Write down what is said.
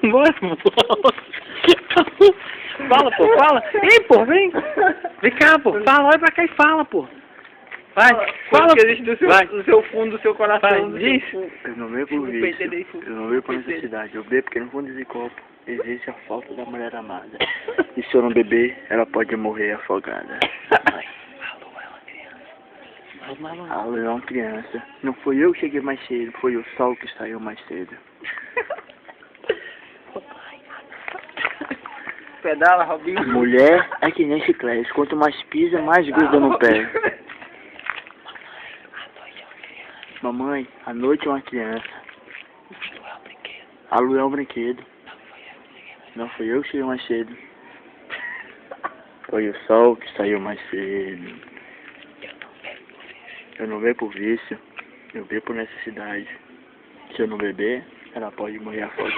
Bora, pô. Fala, pô, fala. Ei, pô, vem. Vem cá, pô. Fala, olha pra cá e fala, pô. Vai, fala. Que existe do seu fundo, do seu coração. Vai, diz. Eu não bebo por vício, eu não bebo por necessidade, eu bebo porque no fundo desse copo existe a falta da mulher amada. E se eu não beber, ela pode morrer afogada. Alô, é uma criança. Não foi eu que cheguei mais cedo, foi o sol que saiu mais cedo. Pedala, Robinho. Mulher é que nem chiclete, quanto mais pisa, mais gruda no pé. Mamãe, a noite é uma criança. A lua é um brinquedo. Não fui eu que cheguei mais cedo. Foi o sol que saiu mais cedo. Eu não bebo por vício, eu bebo por necessidade. Se eu não beber, ela pode morrer afogada.